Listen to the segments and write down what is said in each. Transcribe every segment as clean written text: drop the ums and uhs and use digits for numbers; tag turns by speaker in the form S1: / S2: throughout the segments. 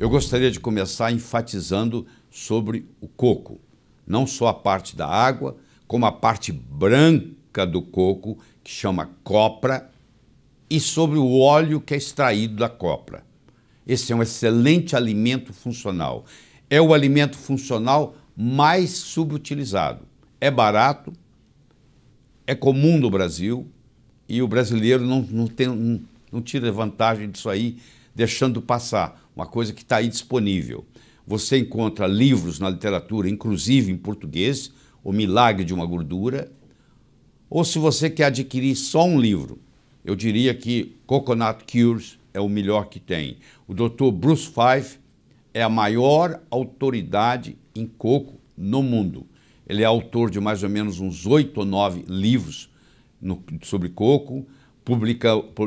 S1: Eu gostaria de começar enfatizando sobre o coco. Não só a parte da água, como a parte branca do coco, que chama copra, e sobre o óleo que é extraído da copra. Esse é um excelente alimento funcional. É o alimento funcional mais subutilizado. É barato, é comum no Brasil, e o brasileiro não tira vantagem disso aí, deixando passar. Uma coisa que está aí disponível. Você encontra livros na literatura, inclusive em português, O Milagre de uma Gordura, ou se você quer adquirir só um livro, eu diria que Coconut Cures é o melhor que tem. O Dr. Bruce Fife é a maior autoridade em coco no mundo. Ele é autor de mais ou menos uns 8 ou 9 livros sobre coco,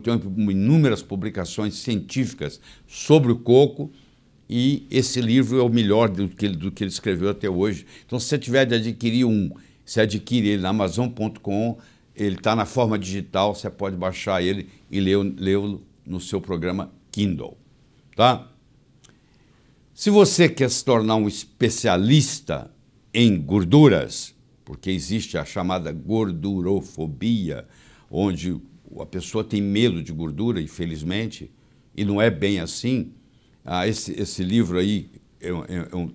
S1: tem inúmeras publicações científicas sobre o coco, e esse livro é o melhor do que ele escreveu até hoje. Então, se você tiver de adquirir você adquire ele na Amazon.com, ele está na forma digital, você pode baixar ele e lê-lo no seu programa Kindle. Tá? Se você quer se tornar um especialista em gorduras, porque existe a chamada gordurofobia, onde a pessoa tem medo de gordura, infelizmente, e não é bem assim. Esse livro aí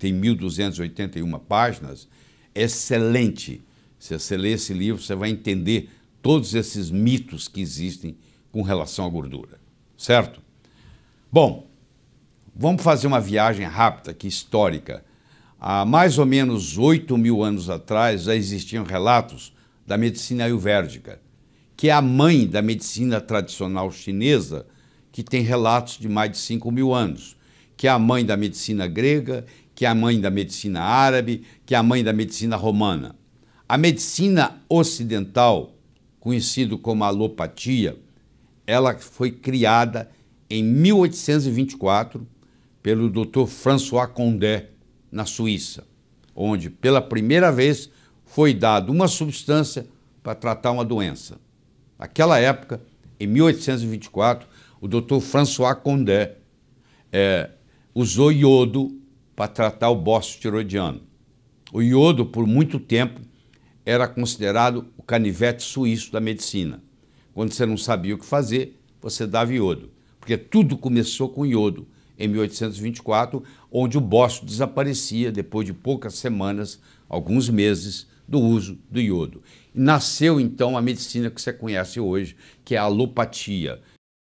S1: tem 1.281 páginas, é excelente. Se você ler esse livro, você vai entender todos esses mitos que existem com relação à gordura, certo? Bom, vamos fazer uma viagem rápida aqui, histórica. Há mais ou menos 8.000 anos atrás já existiam relatos da medicina ayurvédica, que é a mãe da medicina tradicional chinesa, que tem relatos de mais de 5.000 anos, que é a mãe da medicina grega, que é a mãe da medicina árabe, que é a mãe da medicina romana. A medicina ocidental, conhecida como alopatia, ela foi criada em 1824 pelo Dr. François Condé, na Suíça, onde pela primeira vez foi dada uma substância para tratar uma doença. Naquela época, em 1824, o Dr. François Condé usou iodo para tratar o bócio tiroidiano. O iodo, por muito tempo, era considerado o canivete suíço da medicina. Quando você não sabia o que fazer, você dava iodo, porque tudo começou com iodo, em 1824, onde o bócio desaparecia depois de poucas semanas, alguns meses, do uso do iodo. E nasceu, então, a medicina que você conhece hoje, que é a alopatia.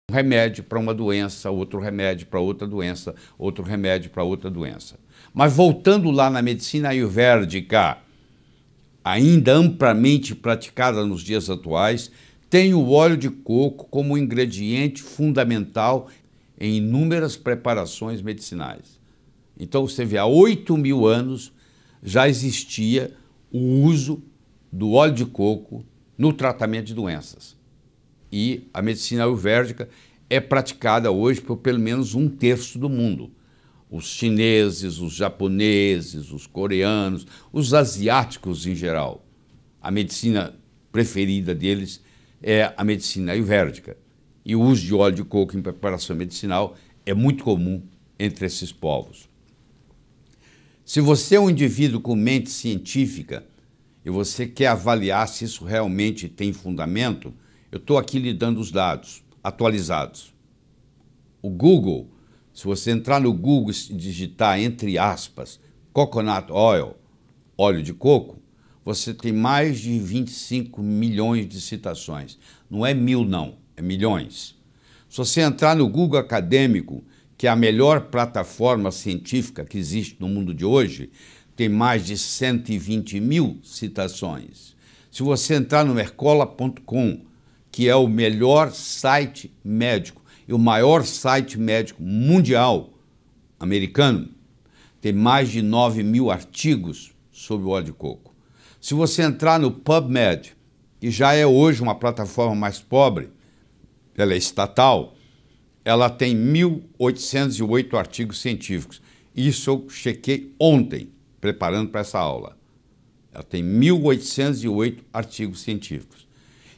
S1: Um remédio para uma doença, outro remédio para outra doença, outro remédio para outra doença. Mas voltando lá na medicina ayurvédica, ainda amplamente praticada nos dias atuais, tem o óleo de coco como ingrediente fundamental em inúmeras preparações medicinais. Então, você vê, há 8.000 anos já existia o uso do óleo de coco no tratamento de doenças. E a medicina ayurvédica é praticada hoje por pelo menos 1/3 do mundo. Os chineses, os japoneses, os coreanos, os asiáticos em geral. A medicina preferida deles é a medicina ayurvédica. E o uso de óleo de coco em preparação medicinal é muito comum entre esses povos. Se você é um indivíduo com mente científica e você quer avaliar se isso realmente tem fundamento, eu estou aqui lhe dando os dados atualizados. O Google, se você entrar no Google e digitar, entre aspas, coconut oil, óleo de coco, você tem mais de 25 milhões de citações. Não é 1.000, não, é milhões. Se você entrar no Google Acadêmico, que é a melhor plataforma científica que existe no mundo de hoje, tem mais de 120.000 citações. Se você entrar no mercola.com, que é o melhor site médico e o maior site médico mundial americano, tem mais de 9.000 artigos sobre o óleo de coco. Se você entrar no PubMed, que já é hoje uma plataforma mais pobre, ela é estatal, ela tem 1.808 artigos científicos. Isso eu chequei ontem, preparando para essa aula. Ela tem 1.808 artigos científicos.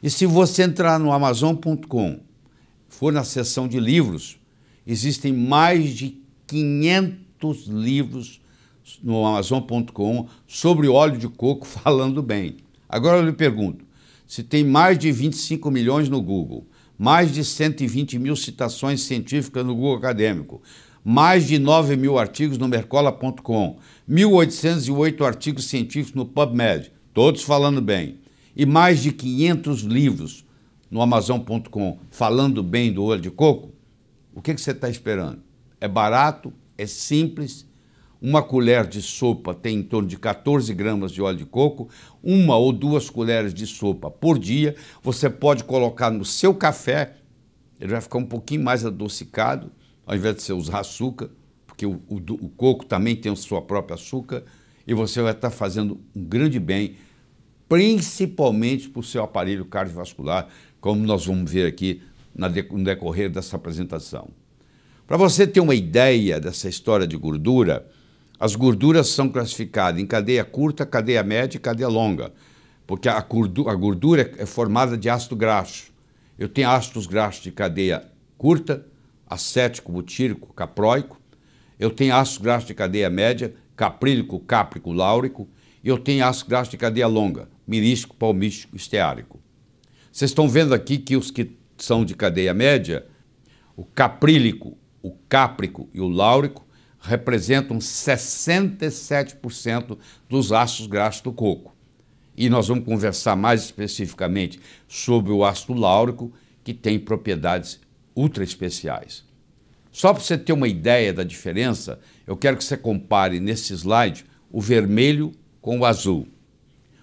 S1: E se você entrar no Amazon.com, for na seção de livros, existem mais de 500 livros no Amazon.com sobre óleo de coco falando bem. Agora eu lhe pergunto, se tem mais de 25 milhões no Google, mais de 120 mil citações científicas no Google Acadêmico, mais de 9 mil artigos no Mercola.com, 1.808 artigos científicos no PubMed, todos falando bem, e mais de 500 livros no Amazon.com falando bem do óleo de coco, o que você está esperando? É barato, é simples, uma colher de sopa tem em torno de 14 gramas de óleo de coco, 1 ou 2 colheres de sopa por dia, você pode colocar no seu café, ele vai ficar um pouquinho mais adocicado, ao invés de você usar açúcar, porque o coco também tem a sua própria açúcar, e você vai estar fazendo um grande bem, principalmente para o seu aparelho cardiovascular, como nós vamos ver aqui no decorrer dessa apresentação. Para você ter uma ideia dessa história de gordura, as gorduras são classificadas em cadeia curta, cadeia média e cadeia longa, porque a gordura é formada de ácido graxo. Eu tenho ácidos graxos de cadeia curta, acético, butírico, capróico. Eu tenho ácido graxo de cadeia média, caprílico, cáprico, láurico. E eu tenho ácido graxo de cadeia longa, mirístico, palmístico, esteárico. Vocês estão vendo aqui que os que são de cadeia média, o caprílico, o cáprico e o láurico, representam 67% dos ácidos graxos do coco. E nós vamos conversar mais especificamente sobre o ácido láurico, que tem propriedades ultra especiais. Só para você ter uma ideia da diferença, eu quero que você compare nesse slide o vermelho com o azul.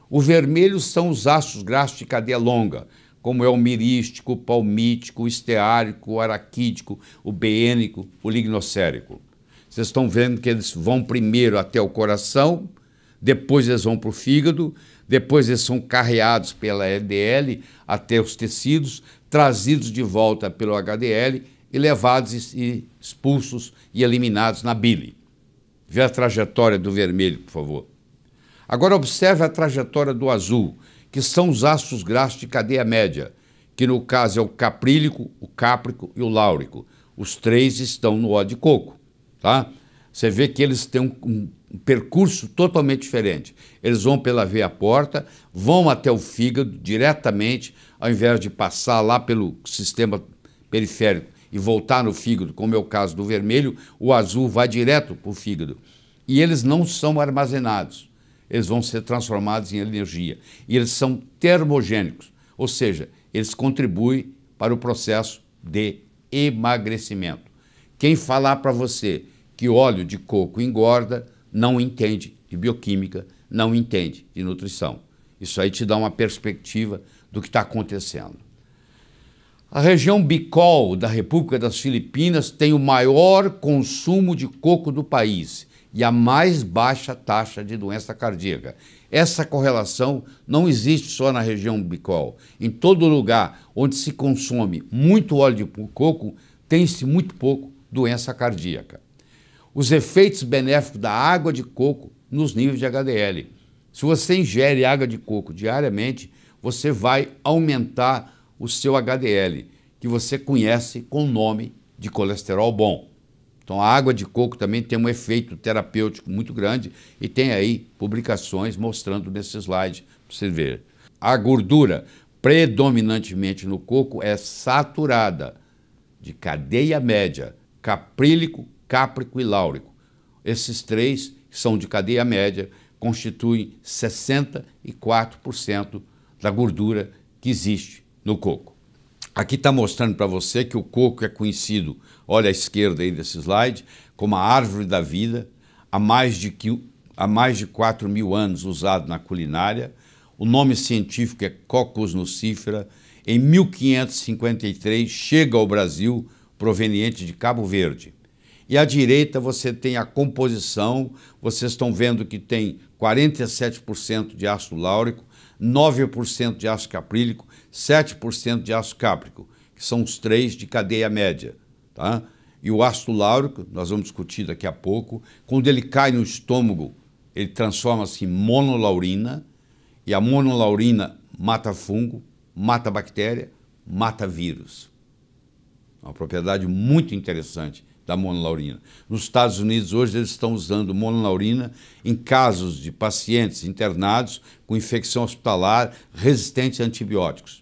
S1: O vermelho são os ácidos graxos de cadeia longa, como é o mirístico, o palmítico, o esteárico, o araquídico, o beênico, o lignocérico. Vocês estão vendo que eles vão primeiro até o coração, depois eles vão para o fígado, depois eles são carreados pela LDL até os tecidos, trazidos de volta pelo HDL e levados e expulsos e eliminados na bile. Vê a trajetória do vermelho, por favor. Agora observe a trajetória do azul, que são os ácidos graxos de cadeia média, que no caso é o caprílico, o cáprico e o láurico. Os três estão no óleo de coco. Tá? Você vê que eles têm um percurso totalmente diferente. Eles vão pela veia porta, vão até o fígado diretamente, ao invés de passar lá pelo sistema periférico e voltar no fígado, como é o caso do vermelho, o azul vai direto para o fígado. E eles não são armazenados, eles vão ser transformados em energia. E eles são termogênicos, ou seja, eles contribuem para o processo de emagrecimento. Quem falar para você que óleo de coco engorda, não entende de bioquímica, não entende de nutrição. Isso aí te dá uma perspectiva do que está acontecendo. A região Bicol da República das Filipinas tem o maior consumo de coco do país e a mais baixa taxa de doença cardíaca. Essa correlação não existe só na região Bicol. Em todo lugar onde se consome muito óleo de coco, tem-se muito pouco doença cardíaca. Os efeitos benéficos da água de coco nos níveis de HDL. Se você ingere água de coco diariamente, você vai aumentar o seu HDL, que você conhece com o nome de colesterol bom. Então a água de coco também tem um efeito terapêutico muito grande e tem aí publicações mostrando nesse slide para você ver. A gordura predominantemente no coco é saturada, de cadeia média, caprílico, cáprico e láurico. Esses três, que são de cadeia média, constituem 64% da gordura que existe no coco. Aqui está mostrando para você que o coco é conhecido, olha à esquerda aí desse slide, como a árvore da vida, há mais de 4.000 anos usado na culinária. O nome científico é Cocos nucifera. Em 1553 chega ao Brasil, proveniente de Cabo Verde. E à direita você tem a composição, vocês estão vendo que tem 47% de ácido láurico, 9% de ácido caprílico, 7% de ácido cáprico, que são os três de cadeia média. Tá? E o ácido láurico, nós vamos discutir daqui a pouco, quando ele cai no estômago, ele transforma-se em monolaurina, e a monolaurina mata fungo, mata bactéria, mata vírus. Uma propriedade muito interessante da monolaurina. Nos Estados Unidos, hoje, eles estão usando monolaurina em casos de pacientes internados com infecção hospitalar resistente a antibióticos.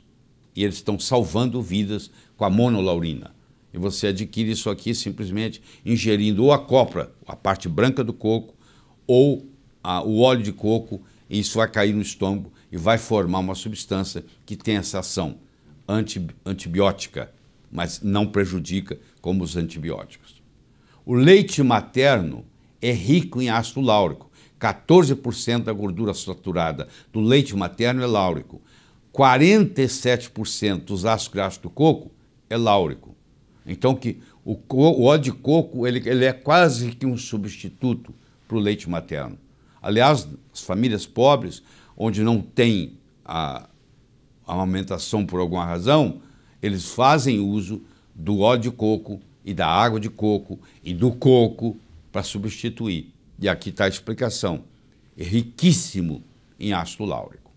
S1: E eles estão salvando vidas com a monolaurina. E você adquire isso aqui simplesmente ingerindo ou a copra, a parte branca do coco, ou o óleo de coco, e isso vai cair no estômago e vai formar uma substância que tem essa ação antibiótica, mas não prejudica como os antibióticos. O leite materno é rico em ácido láurico. 14% da gordura saturada do leite materno é láurico. 47% dos ácidos graxos do coco é láurico. Então o óleo de coco ele é quase que um substituto para o leite materno. Aliás, as famílias pobres, onde não tem a amamentação por alguma razão, eles fazem uso do óleo de coco e da água de coco e do coco para substituir. E aqui está a explicação. É riquíssimo em ácido láurico.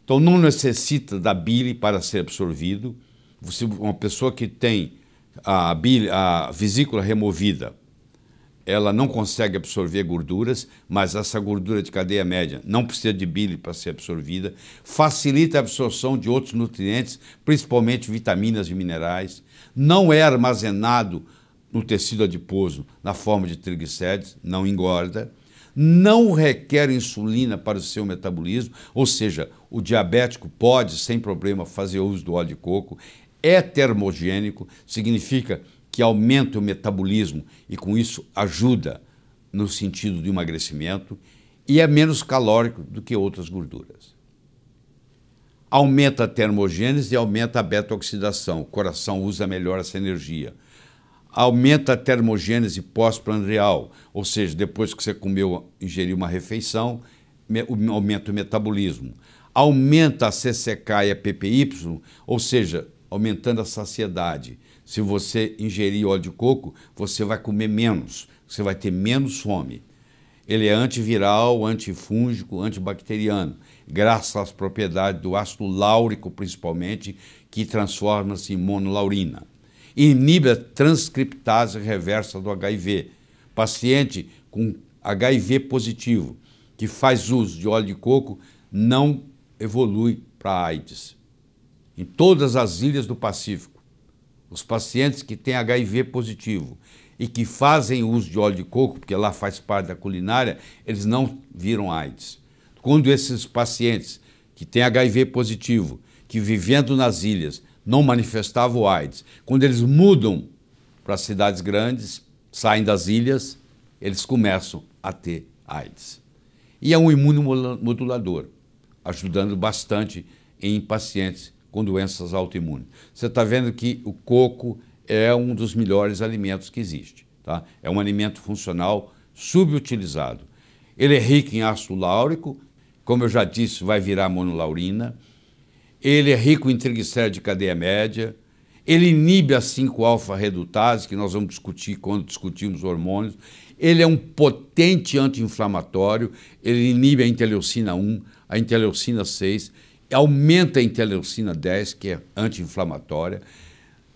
S1: Então não necessita da bile para ser absorvido. Uma pessoa que tem a vesícula removida, ela não consegue absorver gorduras, mas essa gordura de cadeia média não precisa de bile para ser absorvida, facilita a absorção de outros nutrientes, principalmente vitaminas e minerais, não é armazenado no tecido adiposo na forma de triglicérides, não engorda, não requer insulina para o seu metabolismo, ou seja, o diabético pode, sem problema, fazer uso do óleo de coco, é termogênico, significa que aumenta o metabolismo e com isso ajuda no sentido de emagrecimento e é menos calórico do que outras gorduras. Aumenta a termogênese e aumenta a beta-oxidação. O coração usa melhor essa energia. Aumenta a termogênese pós-prandial, ou seja, depois que você comeu, ingeriu uma refeição, aumenta o metabolismo. Aumenta a CCK e a PPY, ou seja, aumentando a saciedade. Se você ingerir óleo de coco, você vai comer menos, você vai ter menos fome. Ele é antiviral, antifúngico, antibacteriano, graças às propriedades do ácido láurico, principalmente, que transforma-se em monolaurina. Inibe a transcriptase reversa do HIV. Paciente com HIV positivo, que faz uso de óleo de coco, não evolui para AIDS. Em todas as ilhas do Pacífico, os pacientes que têm HIV positivo e que fazem uso de óleo de coco, porque lá faz parte da culinária, eles não viram AIDS. Quando esses pacientes que têm HIV positivo, que vivendo nas ilhas, não manifestavam AIDS, quando eles mudam para as cidades grandes, saem das ilhas, eles começam a ter AIDS. E é um imunomodulador, ajudando bastante em pacientes com doenças autoimunes. Você está vendo que o coco é um dos melhores alimentos que existe. Tá? É um alimento funcional subutilizado. Ele é rico em ácido láurico, como eu já disse, vai virar monolaurina. Ele é rico em triglicéridos de cadeia média. Ele inibe a 5-alfa-redutase, que nós vamos discutir quando discutirmos hormônios. Ele é um potente anti-inflamatório. Ele inibe a interleucina 1, a interleucina 6, aumenta a interleucina 10, que é anti-inflamatória.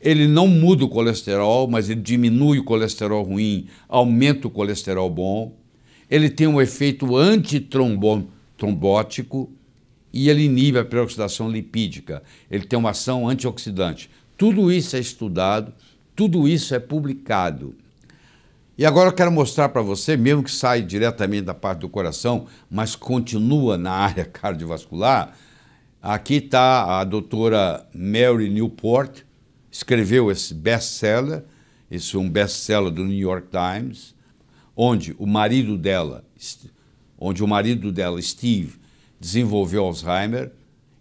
S1: Ele não muda o colesterol, mas ele diminui o colesterol ruim, aumenta o colesterol bom. Ele tem um efeito antitrombótico e ele inibe a peroxidação lipídica. Ele tem uma ação antioxidante. Tudo isso é estudado, tudo isso é publicado. E agora eu quero mostrar para você, mesmo que saia diretamente da parte do coração, mas continua na área cardiovascular. Aqui está a doutora Mary Newport, escreveu esse best-seller, esse é um best-seller do New York Times, onde o marido dela, Steve, desenvolveu Alzheimer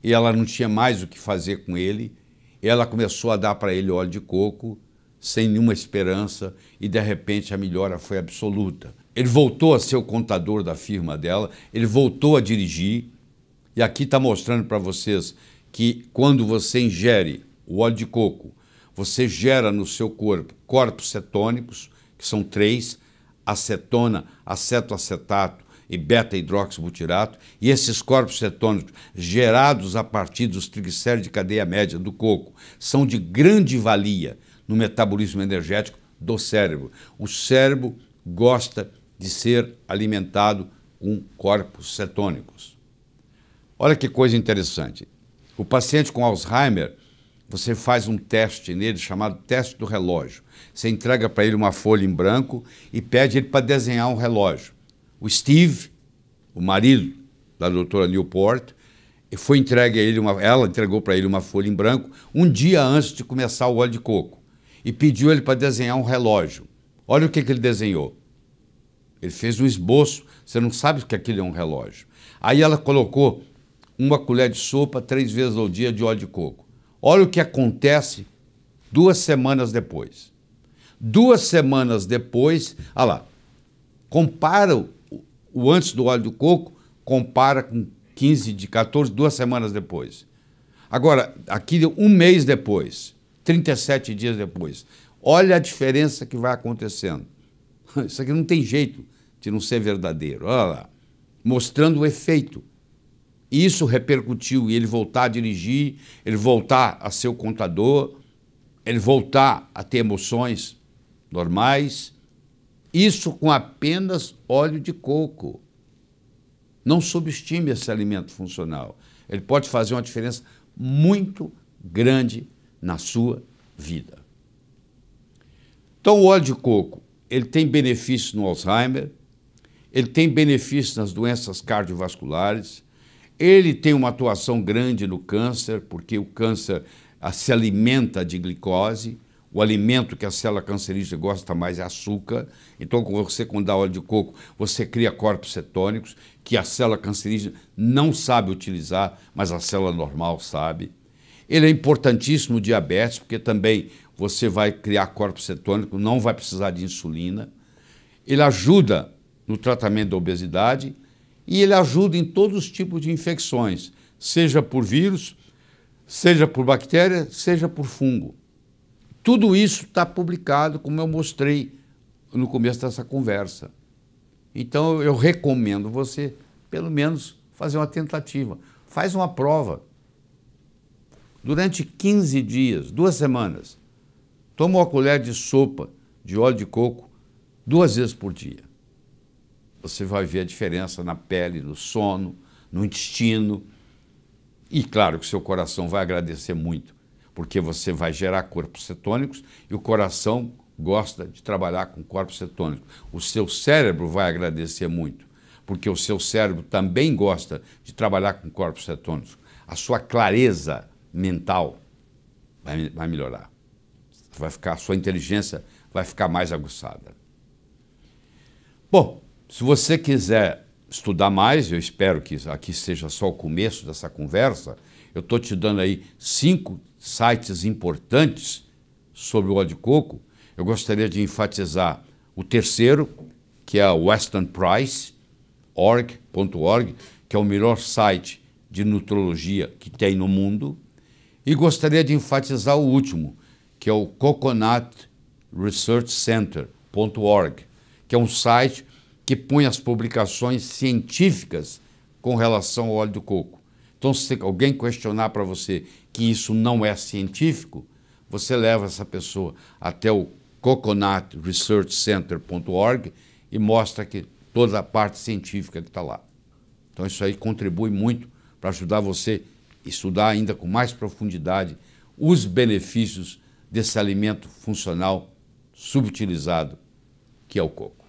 S1: e ela não tinha mais o que fazer com ele. E ela começou a dar para ele óleo de coco, sem nenhuma esperança, e de repente a melhora foi absoluta. Ele voltou a ser o contador da firma dela, ele voltou a dirigir, e aqui está mostrando para vocês que quando você ingere o óleo de coco, você gera no seu corpo corpos cetônicos, que são 3, acetona, acetoacetato e beta-hidroxibutirato, e esses corpos cetônicos gerados a partir dos triglicéridos de cadeia média do coco são de grande valia no metabolismo energético do cérebro. O cérebro gosta de ser alimentado com corpos cetônicos. Olha que coisa interessante. O paciente com Alzheimer, você faz um teste nele chamado teste do relógio. Você entrega para ele uma folha em branco e pede ele para desenhar um relógio. O Steve, o marido da doutora Newport, foi entregue a ele ela entregou para ele uma folha em branco um dia antes de começar o óleo de coco e pediu ele para desenhar um relógio. Olha o que ele desenhou. Ele fez um esboço, você não sabe que aquilo é um relógio. Aí ela colocou uma colher de sopa 3 vezes ao dia de óleo de coco. Olha o que acontece 2 semanas depois. 2 semanas depois, olha lá, compara o antes do óleo de coco, compara com 2 semanas depois. Agora, aqui 1 mês depois, 37 dias depois, olha a diferença que vai acontecendo. Isso aqui não tem jeito de não ser verdadeiro. Olha lá, mostrando o efeito. Isso repercutiu e ele voltar a dirigir, ele voltar a ser o contador, ele voltar a ter emoções normais. Isso com apenas óleo de coco. Não subestime esse alimento funcional. Ele pode fazer uma diferença muito grande na sua vida. Então, o óleo de coco, ele tem benefícios no Alzheimer, ele tem benefícios nas doenças cardiovasculares, ele tem uma atuação grande no câncer, porque o câncer se alimenta de glicose, o alimento que a célula cancerígena gosta mais é açúcar. Então, quando dá óleo de coco, você cria corpos cetônicos que a célula cancerígena não sabe utilizar, mas a célula normal sabe. Ele é importantíssimo no diabetes, porque também você vai criar corpos cetônicos, não vai precisar de insulina. Ele ajuda no tratamento da obesidade e ele ajuda em todos os tipos de infecções, seja por vírus, seja por bactéria, seja por fungo. Tudo isso está publicado, como eu mostrei no começo dessa conversa. Então, eu recomendo você, pelo menos, fazer uma tentativa. Faz uma prova. Durante 15 dias, 2 semanas, toma uma colher de sopa de óleo de coco 2 vezes por dia. Você vai ver a diferença na pele, no sono, no intestino. E claro que o seu coração vai agradecer muito, porque você vai gerar corpos cetônicos e o coração gosta de trabalhar com corpos cetônicos. O seu cérebro vai agradecer muito, porque o seu cérebro também gosta de trabalhar com corpos cetônicos. A sua clareza mental vai melhorar. A sua inteligência vai ficar mais aguçada. Bom, se você quiser estudar mais, eu espero que aqui seja só o começo dessa conversa, eu estou te dando aí 5 sites importantes sobre o óleo de coco. Eu gostaria de enfatizar o terceiro, que é o westernprice.org, que é o melhor site de nutrologia que tem no mundo. E gostaria de enfatizar o último, que é o coconutresearchcenter.org, que é um site que põe as publicações científicas com relação ao óleo de coco. Então, se alguém questionar para você que isso não é científico, você leva essa pessoa até o coconutresearchcenter.org e mostra que toda a parte científica que está lá. Então, isso aí contribui muito para ajudar você a estudar ainda com mais profundidade os benefícios desse alimento funcional subutilizado que é o coco.